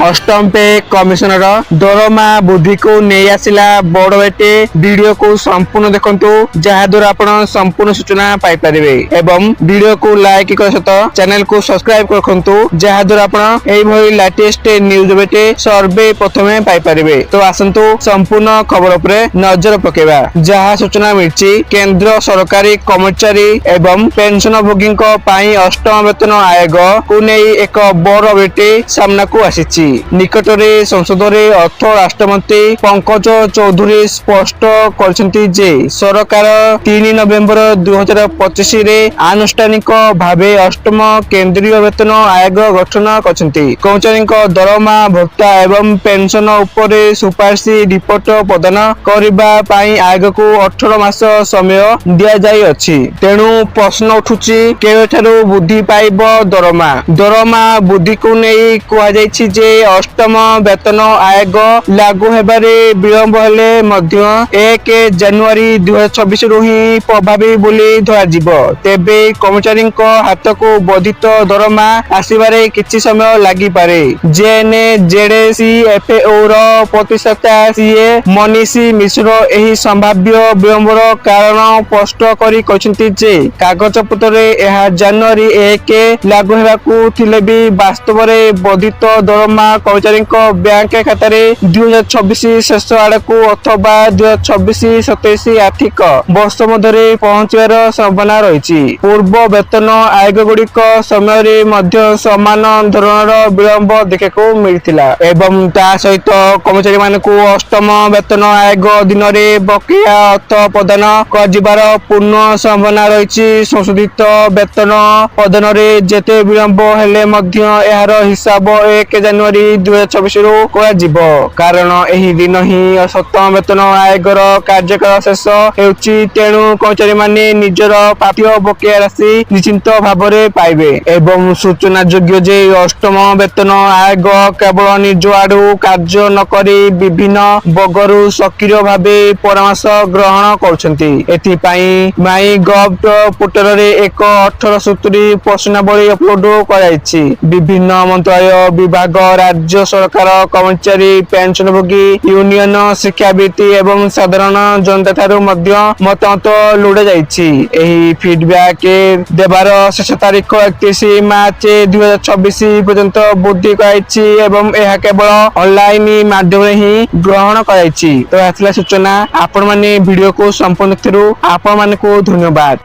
अष्टम पे कमिशनर दरमा बुद्धि को नहीं आसिला बड़ एटे वीडियो को संपूर्ण देखंतु जहाँ द्वारा आपण संपूर्ण सूचना पाई परिबे एवं वीडियो को लाइक कर सहित चैनल को सब्सक्राइब रखंतु जहाँ द्वारा आपण एई भई लेटेस्ट न्यूज बेटे सर्वे प्रथमे पाई परिबे। तो आसंतु संपूर्ण खबर उपरे नजर पकेबा। जहाँ सूचना मिलची केंद्र सरकारी कर्मचारी एवं पेंशन भोगी पाई अष्टम वेतन आयोग को नहीं एक बड़ बेटे सामना को आसीची। निकटरे संसद रे अर्थ राष्ट्रमंत्री पंकज चौधरी स्पष्ट करछंती जे सरकार 3 नवेम्बर 2025 रे आनुष्ठानिक भावे अष्टम केंद्रीय वेतन आयोग गठन करछंती। कर्मचारी दरमा भत्ता एवं पेंशन उपरे सुपारिश रिपोर्ट प्रदान करबा पाई आयोग को 18 मास समय दिया जाई अछि। तेणु प्रश्न उठुची केवेठारु बुद्धि पाइब दरमा दरमा बुद्धि को नहीं कुआ जायछि जे अष्टम वेतन आयोग लागू हेबारे विलंब हेले मध्य 1 जनवरी 2026 रु ही प्रभावी बोली धरा जिवो। तेबे कर्मचारी हाथ को वर्धित दरमा आसिबारे किछि समय लागि पारे। जेएनए जेडीसी एफएओ रो प्रतिष्ठाता सीए मनीषी मिश्र एही संभाव्य विलंबर कारण स्पष्ट करी कहछंती जे कागज पत्र रे एहा जनवरी 1 लागू हेबाकू थिले भी वास्तव रे वर्धित दरमा कर्मचारी बैंक खाता रे 2026 शेष आड़कू अथवा 2026-27 आर्थिक वर्ष मध्य पहुंचवार संभावना रही। पूर्व वेतन आयोग गुड़िक समय रे मध्य समान धरणर विलंब देखा मिलता एवं ता सहित कर्मचारी मानक अष्टम वेतन आयोग दिन में बकेया अर्थ प्रदान कर पूर्ण संभावना रही। संशोधित वेतन प्रदान रे जेते विलंब हेले मध्य यार हिसाब 1 जनवरी 2026 रु कराजिबो कारण एही दिन ही सप्तम वेतन आयोगर कार्यकाल शेष हेउची। तेणु कर्मचारी माने निजर प्राप्य बकेया राशि निश्चिंत भावरे पाइबे एवं सूचना योग्य जे अष्टम वेतन आयोग केवल निज आडू कार्य न करी विभिन्न बगरु सक्रिय भावे परामर्श ग्रहण करछंती। एथिपाई माई गव पोर्टल रे एक 18 सूत्री प्रश्नावली अपलोड कराइछि। विभिन्न मंत्रालय विभाग राज्य सरकार कर्मचारी पेंशनभोगी यूनियन शिक्षावित्त एवं साधारण जनता ठारू मध्य मतामत लोड़ा जाइछि। एही फीडबैक देवार शेष तारीख 31 मार्च 2026 पर्यंत बुद्धि कराइछि एवं यह केवल ऑनलाइन माध्यम ही ग्रहण कराइछि। तो एथला सूचना आपण माने वीडियो को संपूर्ण देखिरु आपण माने को धन्यवाद।